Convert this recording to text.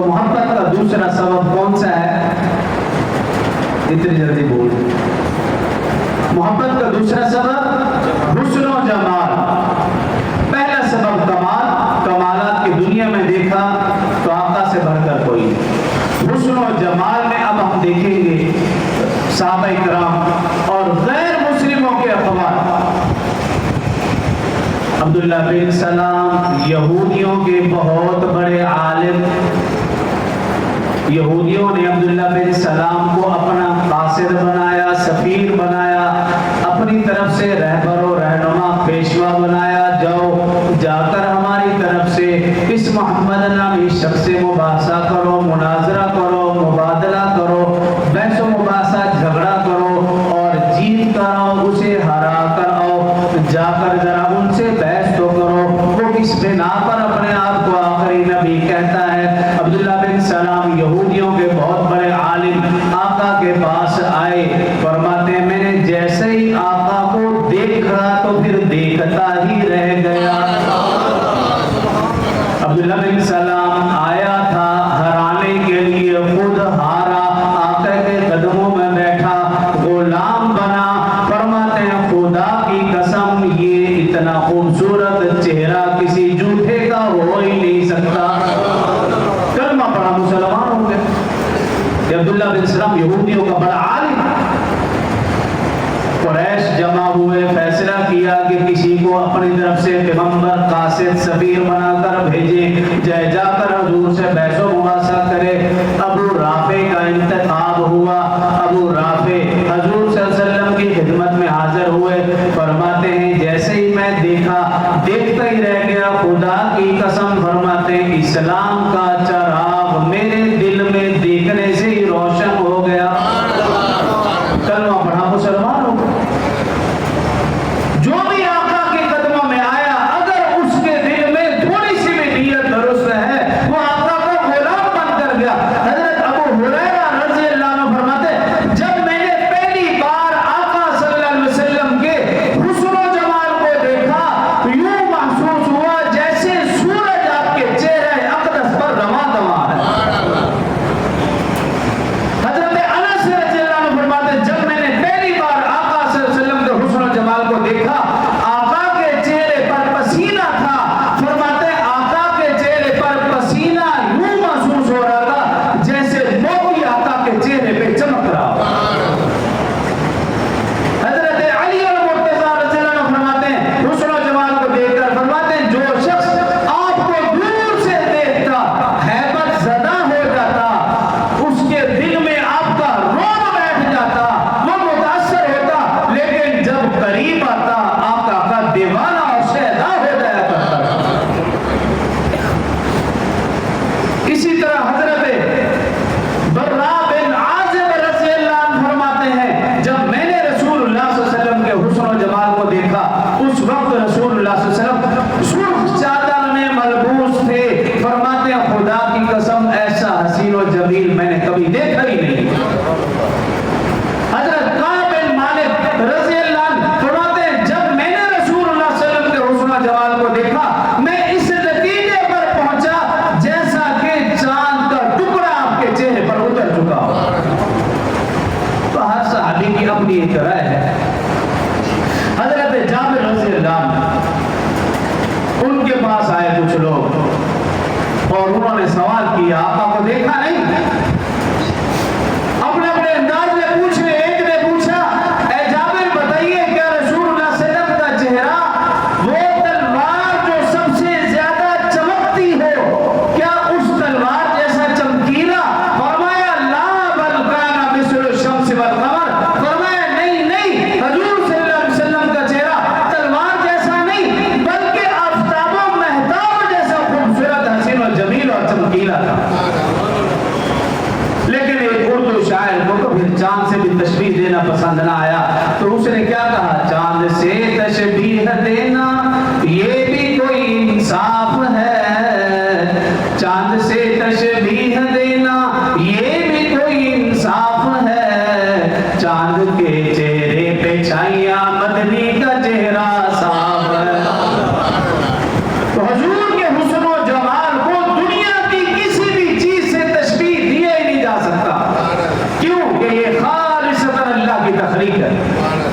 मोहब्बत का दूसरा सबब कौन सा है? इतनी जल्दी बोल। मोहब्बत का दूसरा सबब हुस्न और जमाल। पहला सबब कमाल, कमालात की दुनिया में देखा तो आका से बढ़कर कोई नहीं। हुस्न और जमाल में अब हम देखेंगे सहाबा इकराम और गैर मुस्लिमों के अखबार। अब्दुल्ला बिन सलाम यहूदियों के बहुत बड़े आलिम। यहूदियों ने अब्दुल्ला बिन सलाम को अपना कासिद बनाया, सफीर बनाया, अपनी तरफ से रहबर और रहनुमा पेशवा बनाया। जाओ जाकर हमारी तरफ से इस मोहम्मद नामी शख्स से मुबाहसा करो, मुनाजरा करो, मुबादला करो, बहस मुबाहसा झगड़ा करो और जीत कर आओ, उसे हरा कर आओ। जाकर जरा उनसे बहस तो करो, वो किस बिना पर अपने आप को आखिरी नबी कहता है। अब्दुल्ला बिन सलाम यहूदियों के बहुत बड़े आलिम आका के पास आए, फरमाते हैं मैंने जैसे ही आका को देखा तो फिर देखता ही रह गया। अब्दुल्ला बिन सलाम आया था हराने के लिए, खुद हारा, आका के कदमों में बैठा, गुलाम बना। फरमाते हैं खुदा की कसम ये इतना खूबसूरत चेहरा किसी झूठे का हो ही नहीं सकता। कलमा पढ़ा, मुसलमान हो गए। अब्दुल्ला बिन सलाम यहूदियों का बड़ा आलिम। कुरैश जमा हुए, फैसला किया कि किसी को अपनी तरफ से पैगंबर कासिद सफीर बनाकर भेजे, जय जाकर हजूर से बहसो मुबाहसा करे। अबू राफे का इंतखाब हुआ। अबू राफे हजूर सल्लल्लाहु अलैहि वसल्लम की खिदमत में हाजिर हुए। फरमाते हैं जैसे ही मैं देखा देखता ही रह गया। खुदा की कसम फरमाते हैं इस्लाम का चराग मेरे दिल में देखने से ही रोशन हो गया। कलमा पढ़ा, मुसलमान हो गए। जो भी आका के कदमों में आया, अगर उसके दिल में थोड़ी सी भी नीयत दुरुस्त है, वो आका को गुलाम बनकर गया। हजरत अबू हुरैरा रज़ी अल्लाह अन्हु फरमाते जब मैंने पहली बार आका सल्लल्लाहु अलैहि वसल्लम के हुस्न और जमाल को देखा, यूं महसूस हुआ जैसे सूरज आपके चेहरे अक़दस पर रवां-दवां है। हजरत अनस रज़ी अल्लाह अन्हु फरमाते जब मैंने पहली बार आका सल्लल्लाहु अलैहि वसल्लम के हुस्न और जमाल को देखा, आका के चेहरे पर पसीना था। फरमाते आका के चेहरे पर पसीना यूं महसूस हो रहा था जैसे मोती आका के चेहरे पे चमक रहा हो। हजरत अली और मुर्तजा रज़ी अल्लाह अन्हु फरमाते हैं हुस्न और जमाल को देखकर फरमाते हैं जो शख्स आपको दूर से देखता हैबत ज़दा हो जाता, उसके दिल में आपका रोब बैठ जाता, वो मुतासर होता, लेकिन जब करीब आता आपका का दीवाना और शहदा हो जाया करता। इसी तरह हजरत बर्रा बिन आज़िब रज़ी अल्लाह अन्हु फरमाते हैं जब मैंने रसूलुल्लाह सल्लल्लाहु अलैहि वसल्लम के हुस्न और जमाल को देखा, उस वक्त रसूलुल्लाह सल्लल्लाहु अलैहि वसल्लम सुर्ख चादर में मलबूस थे। फरमाते हैं खुदा की कसम ऐसा हसीन और जमील मैंने कभी देखा ही नहीं। हजरत काब बिन मालिक रज़ी अल्लाह अन्हु फरमाते हैं जब मैंने रसूलुल्लाह सल्लल्लाहु अलैहि वसल्लम के हुस्न और जमाल को देखा, मैं इस नतीजे पर पहुंचा जैसा कि चांद का टुकड़ा आपके चेहरे पर उतर चुका हो। तो हर सहाबी की अपनी एक राय है। हजरत जाबिर रज़ी अल्लाह अन्हु उनके पास आए कुछ लोग और उन्होंने सवाल किया आका को देखा नहीं? अपने अपने अंदाज में पूछ रहे। एक ने पूछा ए जाबिर बताइए क्या रसूलुल्लाह सल्लल्लाहु अलैहि वसल्लम का चेहरा वो तलवार जो सबसे ज्यादा चमकती हो, क्या उस तलवार जैसा चमकीला? फरमाया ला बल काना मिस्लु शम्स वल कमर। फरमाया नहीं नहीं, हजूर सल्लल्लाहु अलैहि वसल्लम का चेहरा तलवार जैसा नहीं बल्कि आफताब और महताब जैसा खूबसूरत, हसीन और जमील और चमकीला था। लेकिन एक उर्दू शायर को तो फिर चांद से भी तशबीह देना पसंद ना आया, तो उसने क्या कहा, चांद से तशबीह देना ये भी कोई इंसाफ है, चांद से तशबीह देना ये भी कोई इंसाफ है, चांद के चेहरे पे छाइया मदनी का चेहरा साफ है। तो हुजूर के हुस्न और जमाल को दुनिया की किसी भी चीज से ठीक है।